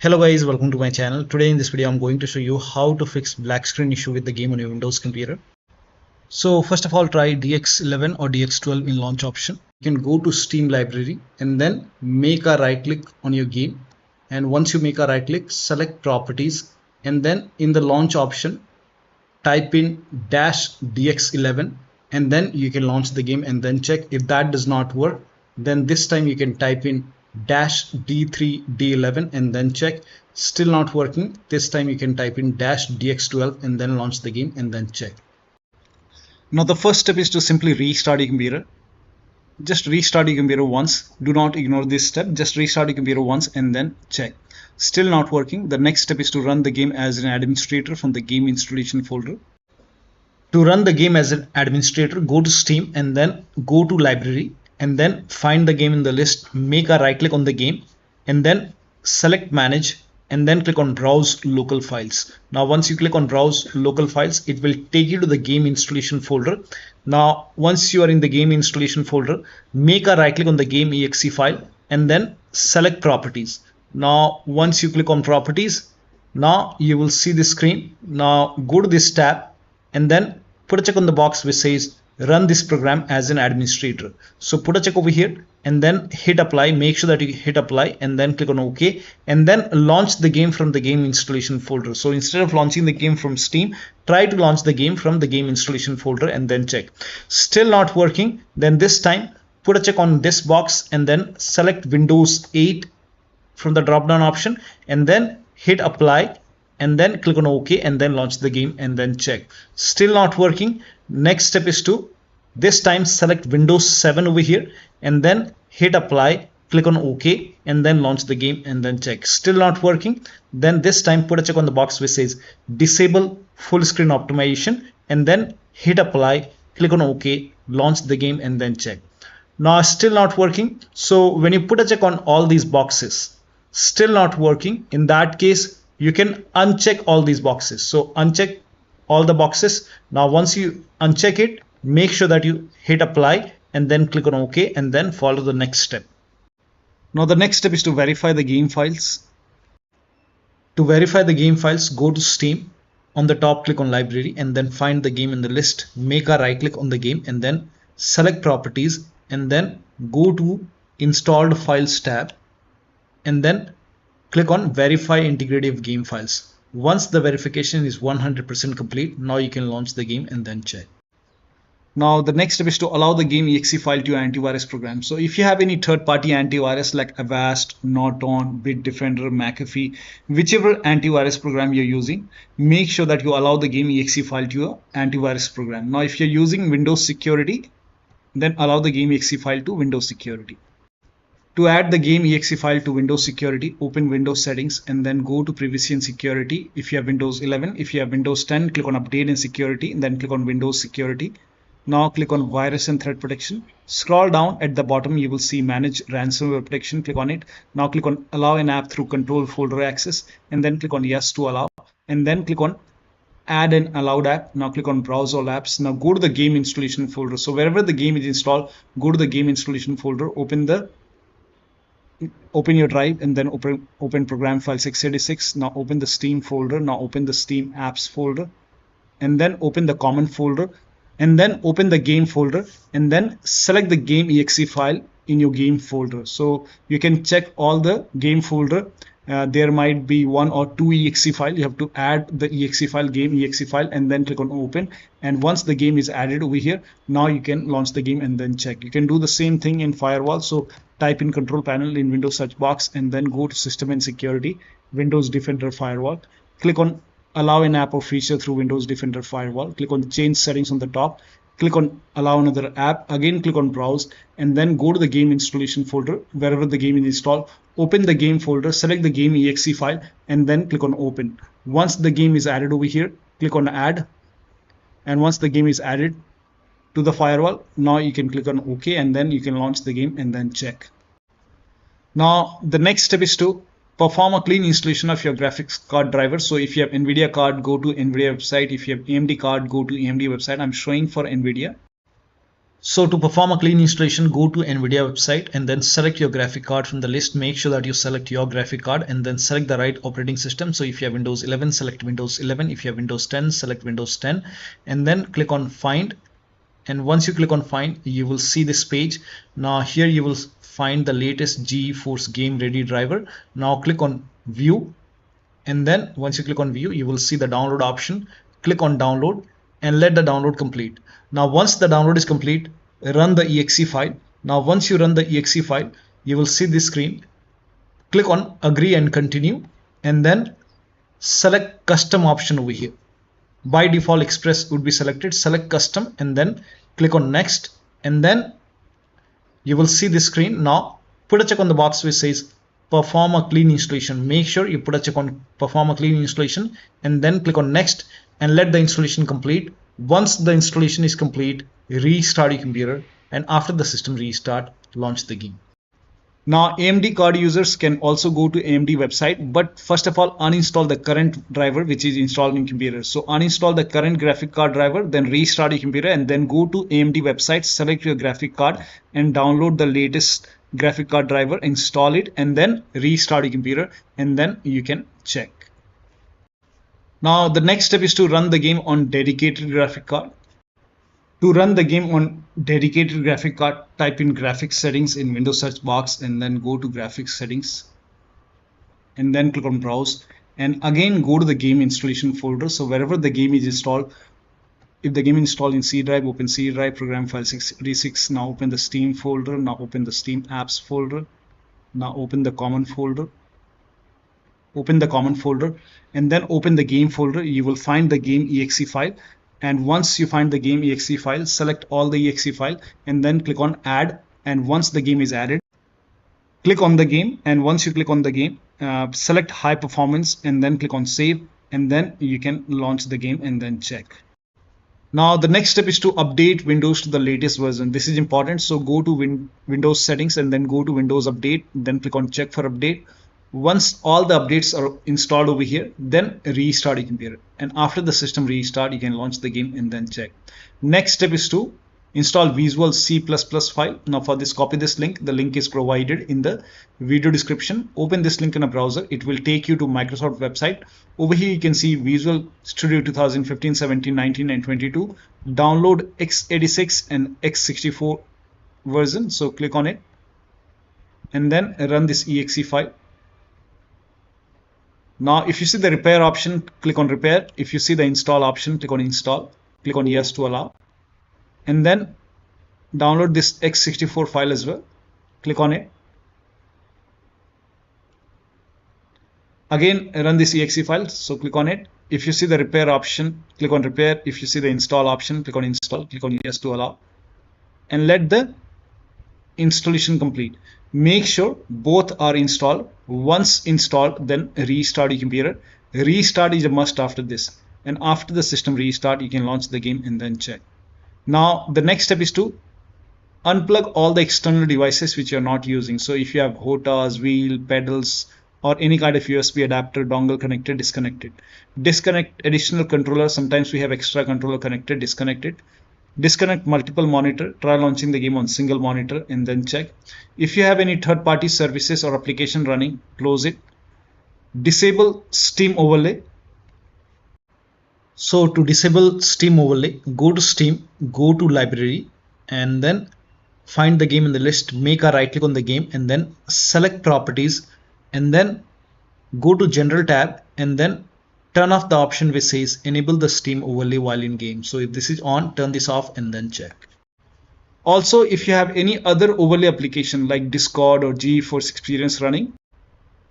Hello guys, welcome to my channel. Today in this video I'm going to show you how to fix black screen issue with the game on your Windows computer. So first of all, try DX11 or DX12 in launch option. You can go to Steam library and then make a right click on your game, and once you make a right click, select properties, and then in the launch option type in -DX11, and then you can launch the game and then check. If that does not work, then this time you can type in -D3D11 and then check. Still not working. This time you can type in -DX12 and then launch the game and then check. Now the first step is to simply restart your computer. Just restart your computer once. Do not ignore this step. Just restart your computer once and then check. Still not working. The next step is to run the game as an administrator from the game installation folder. To run the game as an administrator, go to Steam and then go to library and then find the game in the list, make a right click on the game and then select manage and then click on browse local files. Now once you click on browse local files, it will take you to the game installation folder. Now once you are in the game installation folder, make a right click on the game exe file and then select properties. Now once you click on properties, now you will see the screen. Now go to this tab and then put a check on the box which says run this program as an administrator. So put a check over here and then hit apply. Make sure that you hit apply and then click on OK and then launch the game from the game installation folder. So instead of launching the game from Steam, try to launch the game from the game installation folder and then check. Still not working. Then this time put a check on this box and then select Windows 8 from the drop down option and then hit apply and then click on OK and then launch the game and then check. Still not working. Next step is to this time select Windows 7 over here and then hit apply, click on OK and then launch the game and then check. Still not working. Then this time put a check on the box which says disable full screen optimization and then hit apply, click on OK, launch the game and then check. Now still not working. So when you put a check on all these boxes, still not working, in that case you can uncheck all these boxes. So uncheck all the boxes. Now once you uncheck it, make sure that you hit apply and then click on OK and then follow the next step. Now the next step is to verify the game files. To verify the game files, go to Steam. On the top, click on library and then find the game in the list. Make a right click on the game and then select properties and then go to installed files tab and then click on verify integrity of game files. Once the verification is 100% complete, now you can launch the game and then check. Now the next step is to allow the game exe file to your antivirus program. So if you have any third-party antivirus like Avast, Norton, Bitdefender, McAfee, whichever antivirus program you're using, make sure that you allow the game exe file to your antivirus program. Now if you're using Windows Security, then allow the game exe file to Windows Security. To add the game exe file to Windows Security, open Windows Settings and then go to Privacy and Security. If you have Windows 11, if you have Windows 10, click on Update and Security and then click on Windows Security. Now click on Virus and Threat Protection. Scroll down at the bottom, you will see Manage Ransomware Protection. Click on it. Now click on Allow an app through Control Folder Access and then click on Yes to allow and then click on Add an allowed app. Now click on Browse all apps. Now go to the game installation folder. So wherever the game is installed, go to the game installation folder, open your drive and then open program file 686. Now open the Steam folder. Now open the Steam apps folder and then open the common folder and then open the game folder and then select the game exe file in your game folder. So you can check all the game folder. There might be one or two exe file. You have to add the exe file, game exe file, and then click on open. And once the game is added over here, now you can launch the game and then check. You can do the same thing in Firewall. So type in control panel in Windows search box and then go to System and Security, Windows Defender Firewall. Click on allow an app or feature through Windows Defender Firewall. Click on change settings on the top. Click on allow another app. Again click on browse and then go to the game installation folder. Wherever the game is installed, open the game folder, select the game exe file and then click on open. Once the game is added over here, click on add, and once the game is added to the firewall, now you can click on OK and then you can launch the game and then check. Now the next step is to perform a clean installation of your graphics card driver. So if you have NVIDIA card, go to NVIDIA website. If you have AMD card, go to AMD website. I'm showing for NVIDIA. So to perform a clean installation, go to NVIDIA website and then select your graphic card from the list. Make sure that you select your graphic card and then select the right operating system. So if you have Windows 11, select Windows 11. If you have Windows 10, select Windows 10 and then click on Find. And once you click on Find, you will see this page. Now here you will find the latest GeForce Game Ready driver. Now click on View, and then once you click on View, you will see the download option. Click on Download and let the download complete. Now once the download is complete, run the exe file. Now once you run the exe file, you will see this screen. Click on Agree and Continue and then select Custom option over here. By default Express would be selected. Select Custom and then click on Next, and then you will see this screen. Now put a check on the box which says perform a clean installation. Make sure you put a check on perform a clean installation and then click on Next and let the installation complete. Once the installation is complete, restart your computer, and after the system restart, launch the game. Now AMD card users can also go to AMD website, but first of all uninstall the current driver which is installed in computer. So uninstall the current graphic card driver, then restart your computer and then go to AMD website, select your graphic card and download the latest graphic card driver, install it and then restart your computer, and then you can check. Now the next step is to run the game on dedicated graphic card. To run the game on dedicated graphic card, type in graphics settings in Windows search box and then go to graphics settings and then click on browse, and again go to the game installation folder. So wherever the game is installed, if the game is installed in C drive, open C drive, program file 686. Now open the Steam folder. Now open the Steam apps folder. Now open the common folder. Open the common folder and then open the game folder. You will find the game exe file. And once you find the game exe file, select all the exe file and then click on add. And once the game is added, click on the game. And once you click on the game, select high performance and then click on save. And then you can launch the game and then check. Now the next step is to update Windows to the latest version. This is important. So go to Windows settings and then go to Windows update. Then click on check for update. Once all the updates are installed over here, then restart your computer, and after the system restart you can launch the game and then check. Next step is to install Visual C++ file. Now for this, copy this link. The link is provided in the video description. Open this link in a browser. It will take you to Microsoft website. Over here you can see Visual Studio 2015, 17, 19 and 22. Download x86 and x64 version. So click on it and then run this exe file. Now if you see the repair option, click on repair. If you see the install option, click on install. Click on yes to allow. And then download this x64 file as well. Click on it. Again run this exe file. So click on it. If you see the repair option, click on repair. If you see the install option, click on install. Click on yes to allow. And let the installation complete. Make sure both are installed. Once installed, then restart your computer. Restart is a must after this, and after the system restart you can launch the game and then check. Now the next step is to unplug all the external devices which you are not using. So if you have HOTAs, wheel, pedals or any kind of USB adapter, dongle connected, disconnect it. Disconnect additional controller. Sometimes we have extra controller connected, disconnect it. Disconnect multiple monitor. Try launching the game on single monitor and then check. If you have any third-party services or application running, close it. Disable Steam overlay. So to disable Steam overlay, go to Steam, go to library and then find the game in the list. Make a right click on the game and then select properties and then go to general tab and then turn off the option which says enable the Steam overlay while in game. So if this is on, turn this off and then check. Also, if you have any other overlay application like Discord or GeForce Experience running,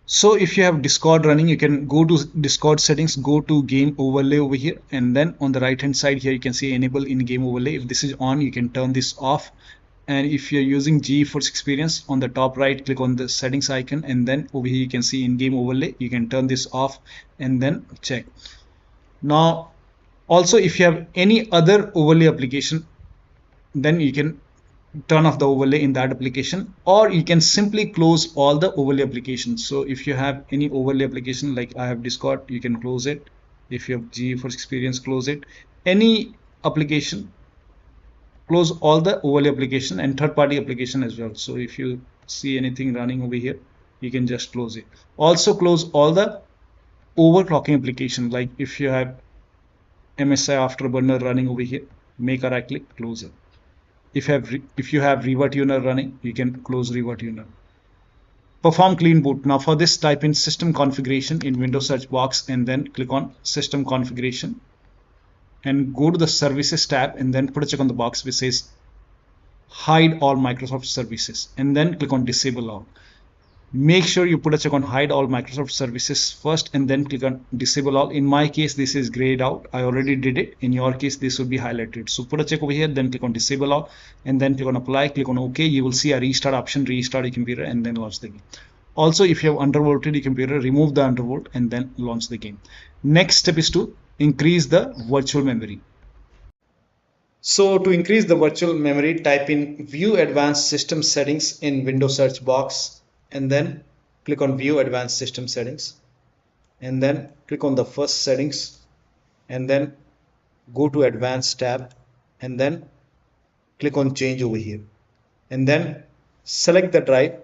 so if you have Discord running, you can go to Discord settings, go to game overlay over here, and then on the right hand side here you can see enable in game overlay. If this is on, you can turn this off. And if you're using GeForce Experience, on the top right, click on the settings icon and then over here you can see in-game overlay. You can turn this off and then check. Now also if you have any other overlay application, then you can turn off the overlay in that application, or you can simply close all the overlay applications. So if you have any overlay application like I have Discord, you can close it. If you have GeForce Experience, close it. Any application close all the overlay application and third-party application as well. So if you see anything running over here, you can just close it. Also close all the overclocking application, like if you have MSI Afterburner running over here, make a right click, close it. If you have ReverTuner running, you can close ReverTuner. Perform clean boot. Now for this, type in system configuration in Windows search box and then click on system configuration and go to the services tab and then put a check on the box which says hide all Microsoft services and then click on disable all. Make sure you put a check on hide all Microsoft services first and then click on disable all. In my case, this is grayed out. I already did it. In your case, this will be highlighted. So put a check over here, then click on disable all and then click on apply, click on OK. You will see a restart option, restart your computer and then launch the game. Also, if you have undervolted your computer, remove the undervolt and then launch the game. Next step is to increase the virtual memory. So to increase the virtual memory, type in view advanced system settings in Windows search box and then click on view advanced system settings and then click on the first settings and then go to advanced tab and then click on change over here and then select the drive.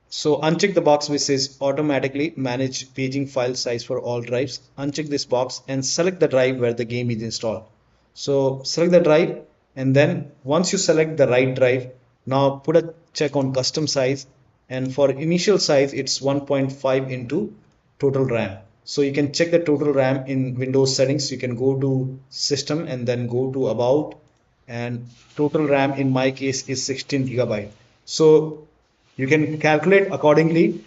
So uncheck the box which says automatically manage paging file size for all drives. Uncheck this box and select the drive where the game is installed. So select the drive and then once you select the right drive, now put a check on custom size. And for initial size, it's 1.5 into total RAM. So you can check the total RAM in Windows settings. You can go to system and then go to about, and total RAM in my case is 16 GB. So you can calculate accordingly.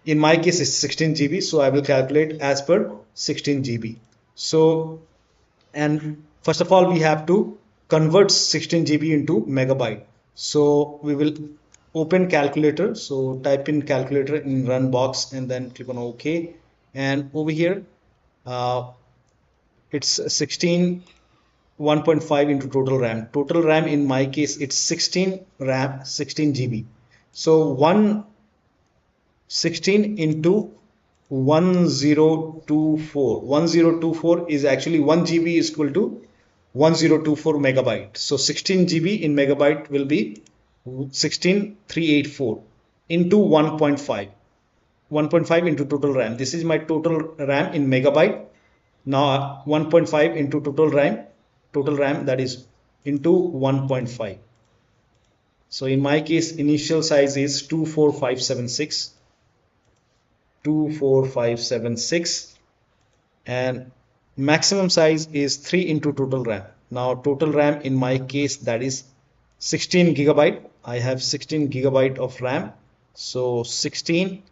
In my case, it's 16 GB. So I will calculate as per 16 GB. So, and first of all, we have to convert 16 GB into megabyte. So we will open calculator. So type in calculator in run box and then click on OK. And over here, it's 16 1.5 into total RAM. Total RAM in my case, it's 16 RAM, 16 GB. So 16 into 1024. 1024 is actually 1 GB is equal to 1024 megabyte. So 16 GB in megabyte will be 16384 into 1.5. 1.5 into total RAM. This is my total RAM in megabyte. Now 1.5 into total RAM that is into 1.5. So in my case, initial size is 24576. 24576 and maximum size is 3 into total RAM. Now total RAM in my case, that is 16 GB. I have 16 GB of RAM. So 16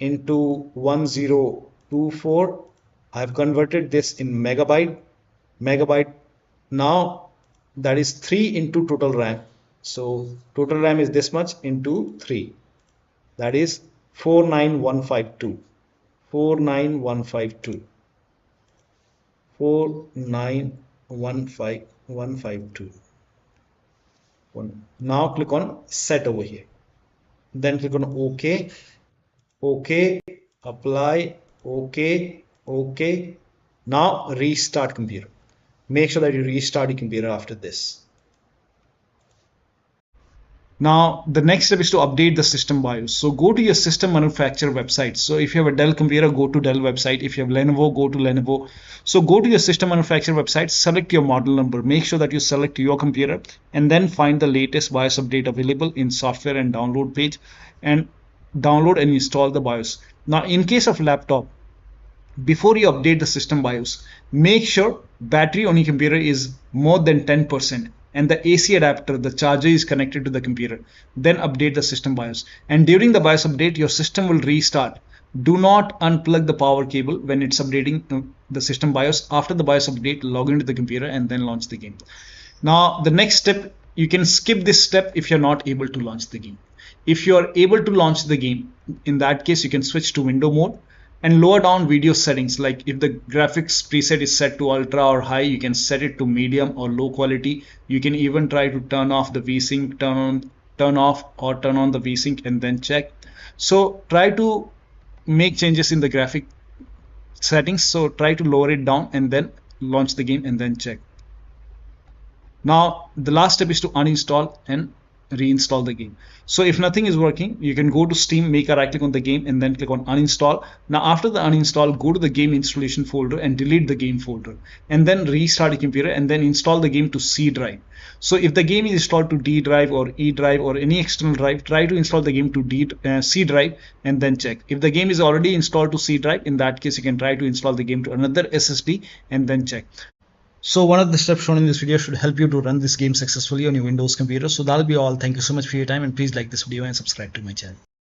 into 1024. I have converted this in megabyte. Now that is 3 into total RAM. So total RAM is this much into 3. That is 49152. 49152. 4915152. Now click on set over here. Then click on OK. OK. Apply. OK. OK. Now restart computer. Make sure that you restart your computer after this. Now the next step is to update the system BIOS. So go to your system manufacturer website. So if you have a Dell computer, go to Dell website. If you have Lenovo, go to Lenovo. So go to your system manufacturer website, select your model number, make sure that you select your computer and then find the latest BIOS update available in software and download page and download and install the BIOS. Now in case of laptop, before you update the system BIOS, make sure battery on your computer is more than 10% and the AC adapter, the charger, is connected to the computer. Then update the system BIOS. And during the BIOS update, your system will restart. Do not unplug the power cable when it's updating the system BIOS. After the BIOS update, log into the computer and then launch the game. Now the next step, you can skip this step if you're not able to launch the game. If you are able to launch the game, in that case, you can switch to window mode and lower down video settings. Like if the graphics preset is set to ultra or high, you can set it to medium or low quality. You can even try to turn off the VSync, turn off or turn on the VSync and then check. So try to make changes in the graphic settings. So try to lower it down and then launch the game and then check. Now the last step is to uninstall and reinstall the game. So if nothing is working, you can go to Steam, make a right click on the game, and then click on uninstall. Now after the uninstall, go to the game installation folder and delete the game folder, and then restart your computer and then install the game to C drive. So if the game is installed to D drive or E drive or any external drive, try to install the game to C drive and then check. If the game is already installed to C drive, in that case you can try to install the game to another SSD and then check. So one of the steps shown in this video should help you to run this game successfully on your Windows computer. So that'll be all. Thank you so much for your time, and please like this video and subscribe to my channel.